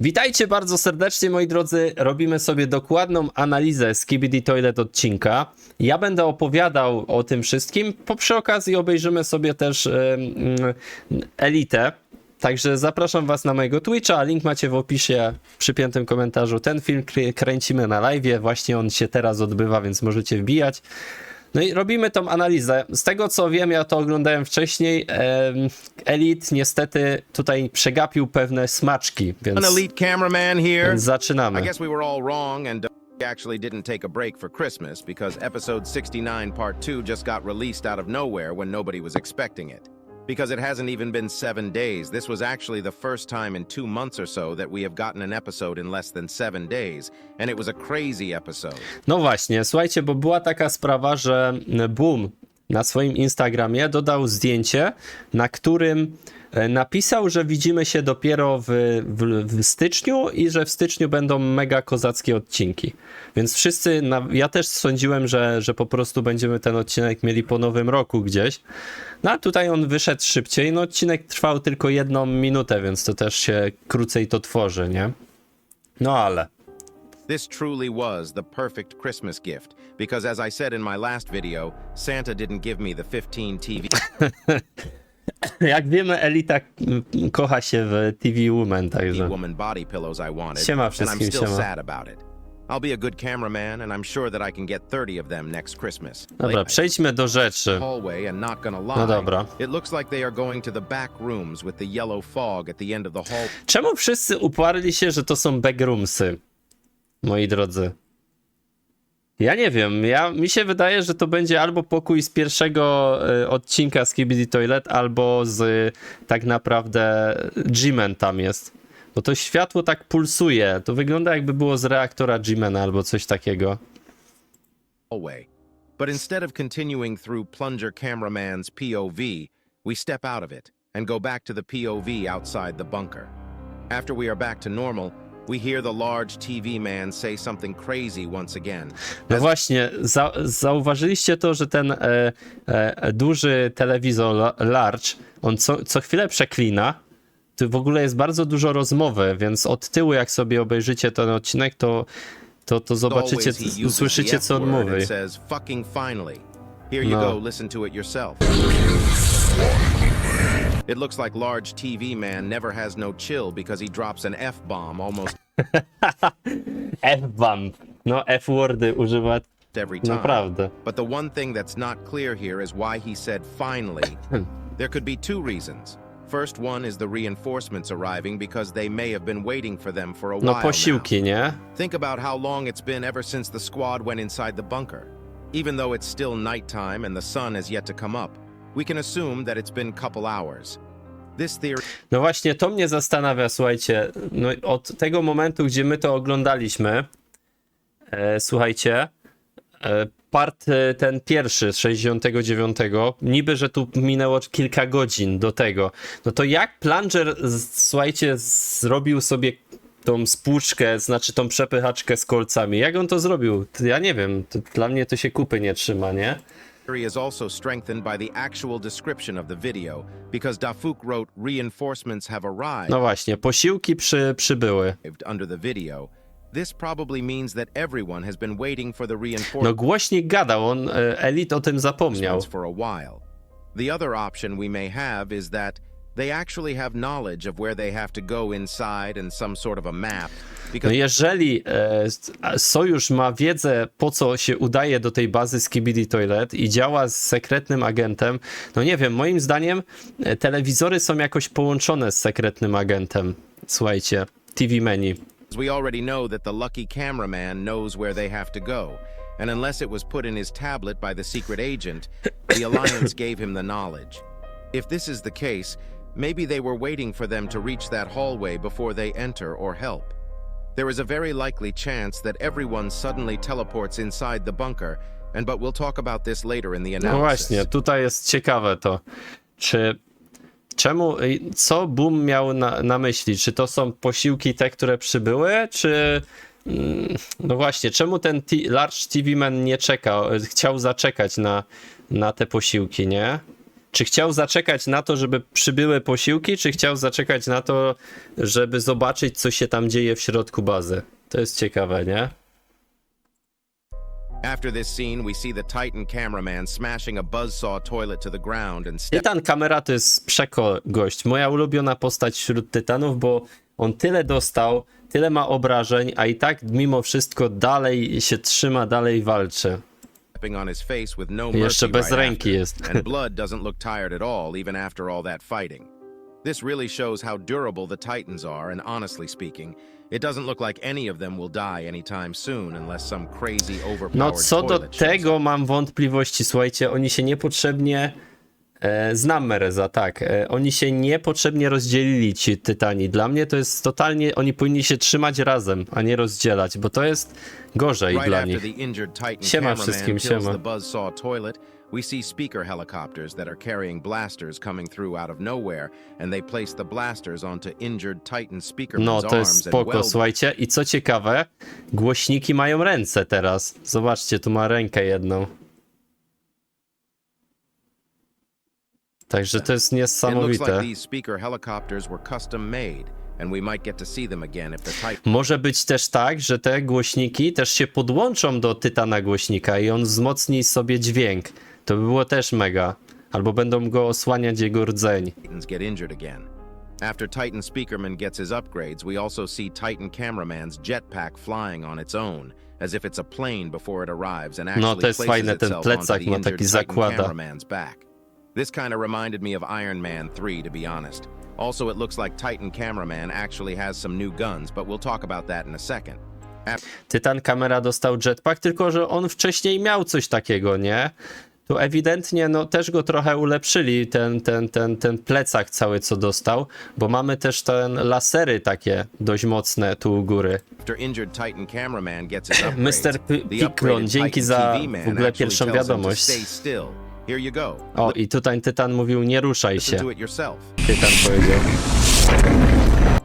Witajcie bardzo serdecznie, moi drodzy. Robimy sobie dokładną analizę Skibidi Toilet odcinka. Ja będę opowiadał o tym wszystkim. Przy okazji obejrzymy sobie też Elitę. Także zapraszam was na mojego Twitcha, link macie w opisie, w przypiętym komentarzu. Ten film kręcimy na live'ie, właśnie on się teraz odbywa, więc możecie wbijać. No i robimy tą analizę. Z tego co wiem, ja to oglądałem wcześniej, Elite niestety tutaj przegapił pewne smaczki, więc zaczynamy. I guess we were all wrong and actually didn't take a break for Christmas because episode 69 part 2 just got released out of nowhere when nobody was expecting it. Because it hasn't even been 7 days, this was actually the first time in 2 months or so that we have gotten an episode in less than 7 days, and it was a crazy episode. No właśnie, słuchajcie, bo była taka sprawa, że Boom na swoim Instagramie dodał zdjęcie, na którym napisał, że widzimy się dopiero w styczniu i że w styczniu będą mega kozackie odcinki. Więc wszyscy, ja też sądziłem, że po prostu będziemy ten odcinek mieli po nowym roku gdzieś. No a tutaj on wyszedł szybciej, no odcinek trwał tylko 1 minutę, więc to też się krócej to tworzy, nie? No ale... This truly was the perfect Christmas gift, because as I said in my last video, Santa didn't give me the 15 TV Jak wiemy, Elita kocha się w TV Woman, także... woman body pillows I wanted, Siema and I'm wszystkim, still siema. sad about it. I'll be a good cameraman, and I'm sure that I can get 30 of them next Christmas. Dobra, przejdźmy do rzeczy. Hallway, and not gonna lie, No dobra. it looks like they are going to the back rooms with the yellow fog at the end of the hall. Czemu wszyscy uparli się, że to są backroomsy, moi drodzy? Ja nie wiem, mi się wydaje, że to będzie albo pokój z pierwszego odcinka Skibidi Toilet, albo z tak naprawdę G-Man tam jest. Bo to światło tak pulsuje, to wygląda jakby było z reaktora G-Mana albo coś takiego. Hallway. But instead of continuing through plunger cameraman's POV, we step out of it and go back to the POV outside the bunker. After we are back to normal, we hear the large TV man say something crazy once again. No właśnie, zauważyliście to, że ten duży telewizor large, on co chwilę przeklina. Tu w ogóle jest bardzo dużo rozmowy, więc od tyłu jak sobie obejrzycie ten odcinek, to zobaczycie, usłyszycie co on mówi. It says fucking finally. Here you No. go, listen to it yourself. It looks like large TV man never has no chill because he drops an F-bomb almost F-bomb. No F-wordy używa every time. naprawdę. But the one thing that's not clear here is why he said finally. There could be 2 reasons. First one is the reinforcements arriving because they may have been waiting for them for a No while posiłki, nie? now. Think about how long it's been ever since the squad went inside the bunker. Even though it's still nighttime and the sun has yet to come up, we can assume that it's been couple hours. This theory No właśnie, to mnie zastanawia, słuchajcie, no od tego momentu, gdzie my to oglądaliśmy, słuchajcie, part ten pierwszy z 69, niby, że tu minęło kilka godzin do tego, no to jak Plunger, słuchajcie, zrobił sobie tą spłuczkę, znaczy tą przepychaczkę z kolcami, jak on to zrobił? Ja nie wiem, dla mnie to się kupy nie trzyma, nie? is also strengthened by the actual description of the video because Dafuk wrote reinforcements have arrived No właśnie, posiłki przybyły. under the video. This probably means that everyone has been waiting for the No reinforcements głośnik gadał, Elite o tym zapomniał. for a while. The other option we may have is that they actually have knowledge of where they have to go inside and some sort of a map. No Because jeżeli Sojusz ma wiedzę, po co się udaje do tej bazy Skibidi Toilet i działa z sekretnym agentem, no nie wiem, moim zdaniem telewizory są jakoś połączone z sekretnym agentem. Słuchajcie, TV Menu. we already know that the lucky cameraman knows where they have to go. And unless it was put in his tablet by the secret agent, the Alliance gave him the knowledge. If this is the case, maybe they were waiting for them to reach that hallway before they enter or help. There is a very likely chance that everyone suddenly teleports inside the bunker, but we'll talk about this later in the No analysis. właśnie, tutaj jest ciekawe to. Co Boom miał na myśli? Czy to są posiłki te, które przybyły, czy... No właśnie, czemu ten Large TV Man nie czekał, chciał zaczekać na te posiłki, nie? Czy chciał zaczekać na to, żeby przybyły posiłki, czy chciał zaczekać na to, żeby zobaczyć, co się tam dzieje w środku bazy? To jest ciekawe, nie? After this scene, we see the Titan cameraman smashing a buzzsaw toilet to the ground and Tytan kamera to jest gość. Moja ulubiona postać wśród tytanów, bo on tyle dostał, tyle ma obrażeń, a i tak mimo wszystko dalej się trzyma, dalej walczy. stepping on his face with no Jeszcze mercy bez right ręki after, jest. and blood doesn't look tired at all, even after all that fighting. This really shows how durable the Titans are, and honestly speaking, it doesn't look like any of them will die anytime soon unless some crazy overpowered No co do toilet shows up. tego mam wątpliwości, słuchajcie, oni się niepotrzebnie... znam Mereza, tak. Oni się niepotrzebnie rozdzielili, ci tytani. Dla mnie to jest totalnie... Oni powinni się trzymać razem, a nie rozdzielać, bo to jest gorzej Right dla after nich. the injured Titan Siema cameraman wszystkim, kills siema. the buzzsaw toilet, we see speaker helicopters that are carrying blasters coming through out of nowhere, and they place the blasters onto injured Titan speakerman's No, to jest arms and spoko, weld słuchajcie. I co ciekawe, głośniki mają ręce teraz. Zobaczcie, tu ma rękę jedną. Także to jest It looks like niesamowite. these speaker helicopters were custom made, and we might get to see them again if the Titan. Może być też tak, że te głośniki też się podłączą do Tytana głośnika i on wzmocni sobie dźwięk. To by było też mega. Albo będą go osłaniać jego rdzeń. Titans get injured again. After Titan Speakerman gets his upgrades, we also see Titan Cameraman's jetpack flying on its own, as if it's a plane before it arrives and actually to jest places fajne, ten itself plecak onto the ma injured taki Titan zakłada. Cameraman's back. This kind of reminded me of Iron Man 3, to be honest. Also, it looks like Titan Cameraman actually has some new guns, but we'll talk about that in a second. Tytan kamera dostał jetpack, tylko że on wcześniej miał coś takiego, nie? Tu ewidentnie no też go trochę ulepszyli, ten plecak cały co dostał, bo mamy też ten lasery takie dość mocne tu u góry. After injured Titan Cameraman gets his upgrades, Mr. the Piklon, upgraded dzięki Titan za TV w man ogóle actually pierwszą tells him to wiadomość. stay still. Here you go. O, i tutaj Tytan mówił, nie ruszaj Listen się. to it yourself. Tytan powiedział.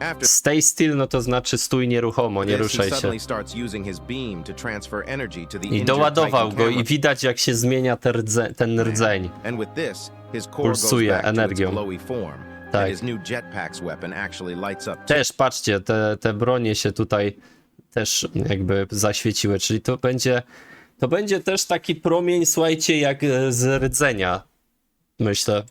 After Stay still, no to znaczy stój nieruchomo, nie this, he ruszaj się. suddenly starts using his beam to transfer energy to the I injured doładował Titan go i camera. widać jak się zmienia ten rdzeń. And with this, his core goes Pulsuje back to its energią. glowy form. Tak. And his new jetpack's weapon actually lights up too. Też patrzcie, te bronie się tutaj też jakby zaświeciły, czyli to będzie też taki promień, słuchajcie, jak z rdzenia, myślę.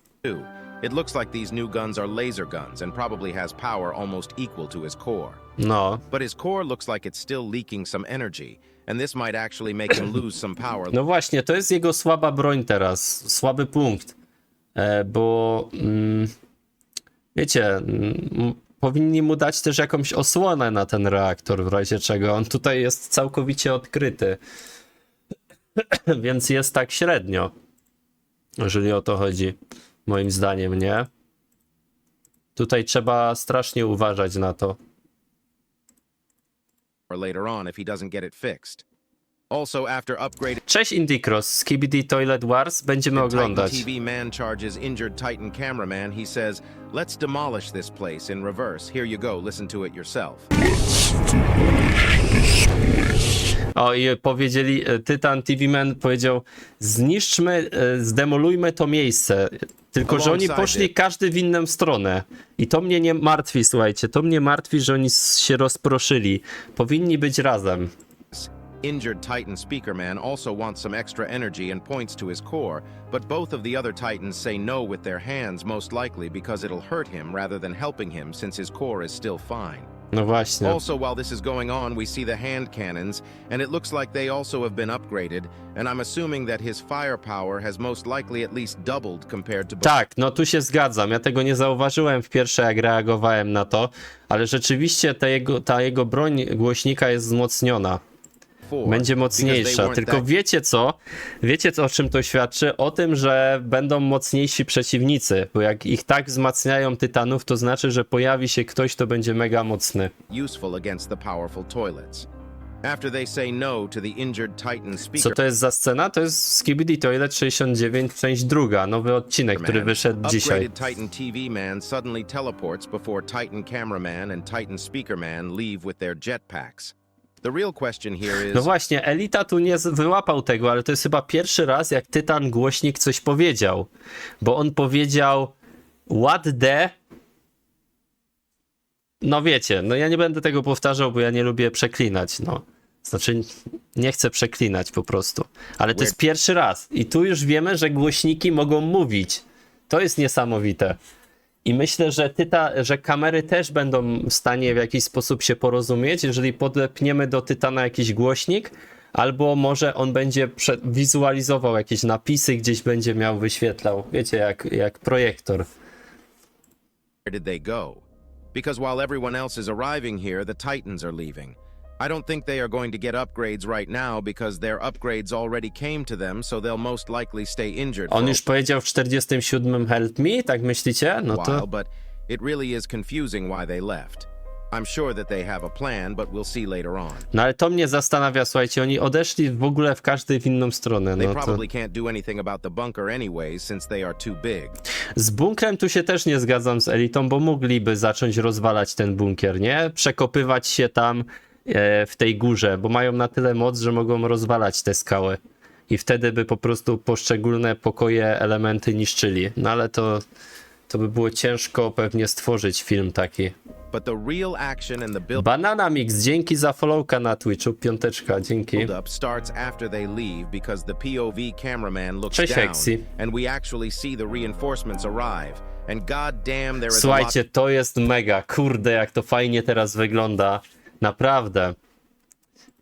It looks like these new guns are laser guns and probably has power almost equal to his core. No, But his core looks like it's still leaking some energy, and this might actually make him lose some power. no właśnie, to jest jego słaba broń teraz, słaby punkt, bo wiecie, powinni mu dać też jakąś osłonę na ten reaktor, w razie czego on tutaj jest całkowicie odkryty, więc jest tak średnio, jeżeli o to chodzi, moim zdaniem, nie? Tutaj trzeba strasznie uważać na to. Or later on if he doesn't get it fixed. Also, after upgrading Cześć Indicross, Skibidi Toilet Wars, będziemy Titan oglądać. TV man charges injured Titan cameraman, he says, "Let's demolish this place in reverse. Here you go, listen to it yourself." O, i powiedzieli, Tytan TV Man powiedział, zniszczmy, zdemolujmy to miejsce. Tylko, że oni poszli każdy w inną stronę. I to mnie nie martwi, słuchajcie, to mnie martwi, że oni się rozproszyli. Powinni być razem. Injured Titan Speakerman also wants some extra energy and points to his core, but both of the other Titans say no with their hands, most likely because it'll hurt him rather than helping him since his core is still fine. No właśnie. Also, while this is going on, we see the hand cannons, and it looks like they also have been upgraded, and I'm assuming that his firepower has most likely at least doubled compared to Tak, no tu się zgadzam. Ja tego nie zauważyłem w pierwsze, jak reagowałem na to, ale rzeczywiście ta jego broń głośnika jest wzmocniona. before. Będzie because they mocniejsza. weren't Tylko that- wiecie co? Wiecie co, o czym to świadczy? O tym, że będą mocniejsi przeciwnicy, bo jak ich tak wzmacniają tytanów, to znaczy, że pojawi się ktoś, kto będzie mega mocny. useful against the powerful toilets. After they say no to the injured Titan Co speaker, to jest za scena? To jest Skibidi Toilet 69, część druga, nowy odcinek, który wyszedł dzisiaj. upgraded Titan TV man suddenly teleports before Titan cameraman and Titan speaker man leave with their jetpacks. The real question here is... No właśnie, Elita tu nie wyłapał tego, ale to jest chyba pierwszy raz, jak Tytan głośnik coś powiedział. Bo on powiedział what the... No wiecie, no ja nie będę tego powtarzał, bo ja nie lubię przeklinać, no. Znaczy, nie chcę przeklinać po prostu. Ale to jest pierwszy raz. I tu już wiemy, że głośniki mogą mówić. To jest niesamowite. I myślę, że kamery też będą w stanie w jakiś sposób się porozumieć, jeżeli podepniemy do Tytana jakiś głośnik, albo może on będzie wizualizował jakieś napisy, gdzieś będzie miał, wyświetlał. Wiecie, jak projektor. Where did they go? Because while everyone else is arriving here, the Titans are leaving. I don't think they are going to get upgrades right now because their upgrades already came to them, so they'll most likely stay injured for On już powiedział w 47 help me, tak myślicie? No a while, to... but it really is confusing why they left. I'm sure that they have a plan, but we'll see later on. No ale to mnie zastanawia, słuchajcie, oni odeszli w ogóle w każdej w inną stronę. They No to... probably can't do anything about the bunker anyways, since they are too big. Z bunkrem tu się też nie zgadzam z Elitą, bo mogliby zacząć rozwalać ten bunkier, nie? Przekopywać się tam w tej górze, bo mają na tyle moc, że mogą rozwalać te skały. I wtedy by po prostu poszczególne pokoje, elementy niszczyli. No ale to by było ciężko pewnie stworzyć film taki. But the real action and the Banana Mix, dzięki za followka na Twitchu, piąteczka, dzięki. build-up starts after they leave because the POV cameraman looks Cześć, down, Hexy. and we actually see the reinforcements arrive. And god damn, there is Słuchajcie, to jest mega, kurde, jak to fajnie teraz wygląda. Naprawdę.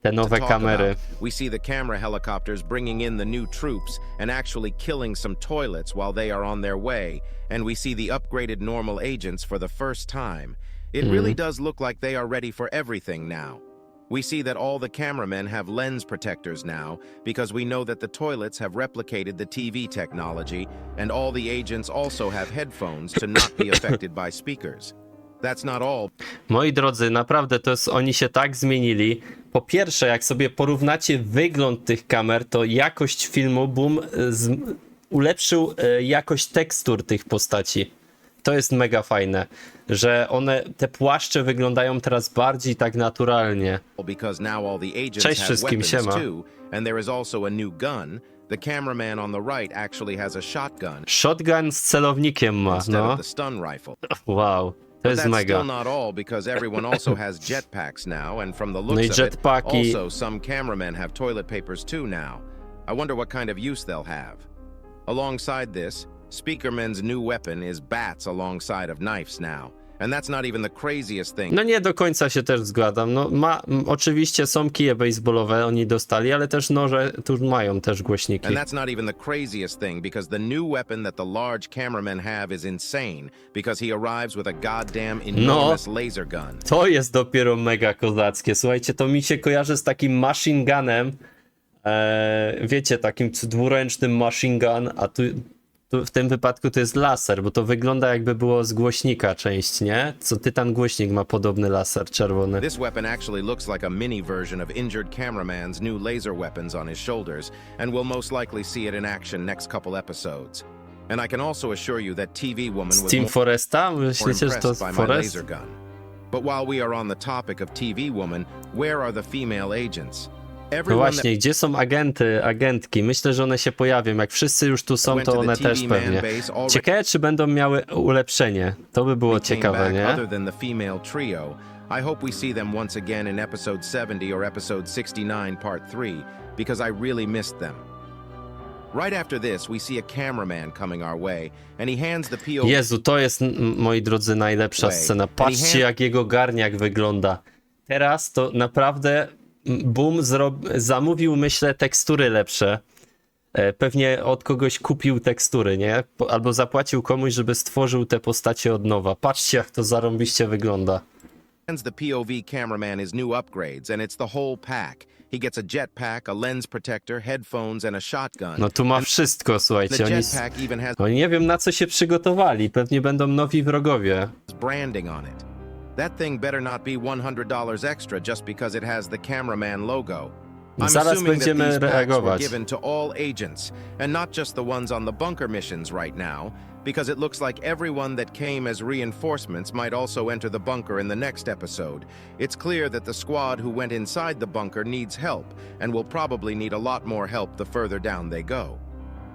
Te nowe talk kamery. about. We see the camera helicopters bringing in the new troops and actually killing some toilets while they are on their way, and we see the upgraded normal agents for the first time. It really does look like they are ready for everything now. We see that all the cameramen have lens protectors now because we know that the toilets have replicated the TV technology, and all the agents also have headphones to not be affected by speakers. That's not all. Moi drodzy, naprawdę to jest, oni się tak zmienili. Po pierwsze, jak sobie porównacie wygląd tych kamer, to jakość filmu ulepszył jakość tekstur tych postaci. To jest mega fajne, że te płaszcze wyglądają teraz bardziej tak naturalnie. Because now all the agents Cześć have wszystkim, weapons siema. too, and there is also a new gun. The cameraman on the right actually has a shotgun Shotgun z celownikiem ma, instead no. of the stun rifle. Wow, to jest That's mega. still not all because everyone also has jetpacks now, and from the No i looks of it, jetpacki. also some cameramen have toilet papers too now. I wonder what kind of use they'll have. Alongside this, Speakerman's new weapon is bats alongside of knives now. And that's not even the craziest thing. No nie do końca się też zgadzam. No oczywiście są kije baseballowe, oni dostali, ale też noże tu mają też głośniki. And that's not even the craziest thing because the new weapon that the large cameramen have is insane because he arrives with a goddamn enormous laser gun. To jest dopiero mega kozackie. Słuchajcie, to mi się kojarzy z takim machine gunem. Wiecie, takim dwuręcznym machine gun, a tu w tym wypadku to jest laser, bo to wygląda jakby było z głośnika część, nie? Co Tytan głośnik ma podobny laser czerwony. This weapon actually looks like a mini version of injured cameraman's new laser weapons on his shoulders, and we'll most likely see it in action next couple episodes. And I can also assure you that TV Woman Z was Team more Foresta? Myślicie, że to impressed by my Forest? laser gun. But while we are on the topic of TV Woman, where are the female agents? No Everyone właśnie, gdzie są agentki? Myślę, że one się pojawią. Jak wszyscy już tu są, to one też pewnie. Ciekawe, czy będą miały ulepszenie. To by było came ciekawe, back nie? other than the female trio, I hope we see them once again in episode 70 or episode 69 part 3, because I really missed them. Right after this, we see a cameraman coming our way, and he hands the POV. Jezu, to jest, moi drodzy, najlepsza scena. Patrzcie, jak jego garniak wygląda. Teraz to naprawdę Boom zamówił, myślę, tekstury lepsze. Pewnie od kogoś kupił tekstury, nie? Albo zapłacił komuś, żeby stworzył te postacie od nowa. Patrzcie, jak to zarąbiście wygląda. Hands the POV cameraman his new upgrades, and it's the whole pack. He gets a jetpack, a lens protector, headphones, and a shotgun. No tu ma wszystko, The słuchajcie. jetpack even has Oni nie wiem, na co się przygotowali. Pewnie będą nowi wrogowie. branding on it. That thing better not be $100 extra just because it has the cameraman logo. I'm Zaraz assuming that będziemy these packs were reagować. given to all agents, and not just the ones on the bunker missions right now, because it looks like everyone that came as reinforcements might also enter the bunker in the next episode. It's clear that the squad who went inside the bunker needs help, and will probably need a lot more help the further down they go.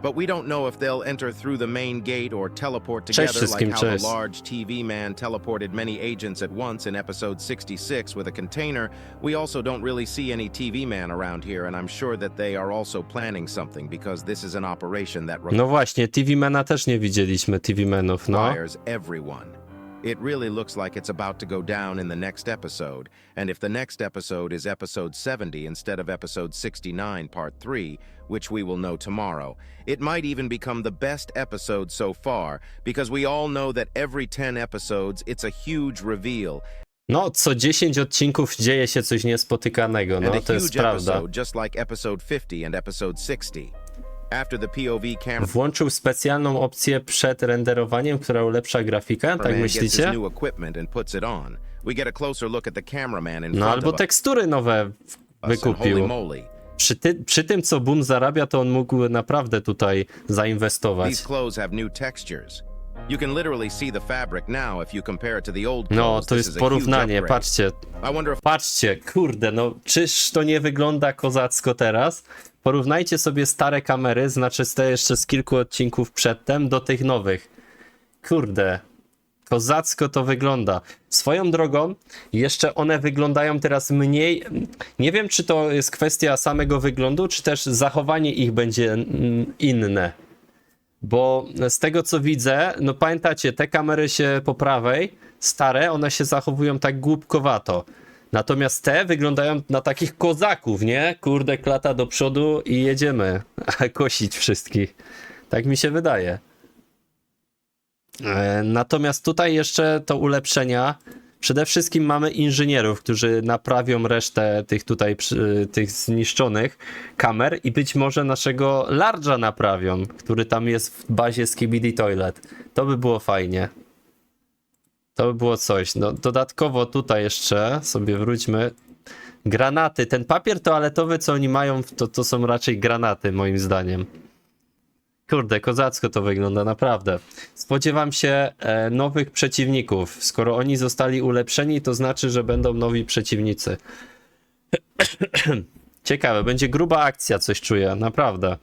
But we don't know if they'll enter through the main gate or teleport Cześć together wszystkim, like how cześć. the large TV man teleported many agents at once in episode 66 with a container. We also don't really see any TV man around here, and I'm sure that they are also planning something because this is an operation that No właśnie, TV-Mana też nie widzieliśmy, TV-Menów, no. requires everyone. It really looks like it's about to go down in the next episode, and if the next episode is episode 70 instead of episode 69 part 3, which we will know tomorrow, it might even become the best episode so far, because we all know that every 10 episodes it's a huge reveal, No, co 10 odcinków dzieje się coś niespotykanego, and no a to jest huge prawda. episode just like episode 50 and episode 60. After the POV camera Włączył specjalną opcję przed renderowaniem, która ulepsza grafikę, tak gets his myślicie? new equipment and puts it on. We get a closer look at the cameraman in No front albo of tekstury nowe us, and holy wykupił. moly. Przy tym, co Boom zarabia, to on mógł naprawdę tutaj zainwestować. These clothes have new textures. You can literally see the fabric now if you compare it to the old No, clothes. to This jest is a huge porównanie, upgrade. patrzcie. I wonder if Patrzcie, kurde, no czyż to nie wygląda kozacko teraz? Porównajcie sobie stare kamery, znaczy te jeszcze z kilku odcinków przedtem, do tych nowych. Kurde, kozacko to wygląda. Swoją drogą, jeszcze one wyglądają teraz mniej... Nie wiem, czy to jest kwestia samego wyglądu, czy też zachowanie ich będzie inne. Bo z tego, co widzę, no pamiętacie, te kamery się po prawej, stare, one się zachowują tak głupkowato. Natomiast te wyglądają na takich kozaków, nie? Kurde, klata do przodu i jedziemy kosić wszystkich. Tak mi się wydaje. Natomiast tutaj jeszcze to ulepszenia. Przede wszystkim mamy inżynierów, którzy naprawią resztę tych tutaj tych zniszczonych kamer i być może naszego Large'a naprawią, który tam jest w bazie Skibidi Toilet. To by było fajnie. To by było coś. No, dodatkowo tutaj jeszcze sobie wróćmy. Granaty. Ten papier toaletowy, co oni mają, to są raczej granaty, moim zdaniem. Kurde, kozacko to wygląda, naprawdę. Spodziewam się nowych przeciwników. Skoro oni zostali ulepszeni, to znaczy, że będą nowi przeciwnicy. Ciekawe, będzie gruba akcja, coś czuję, naprawdę.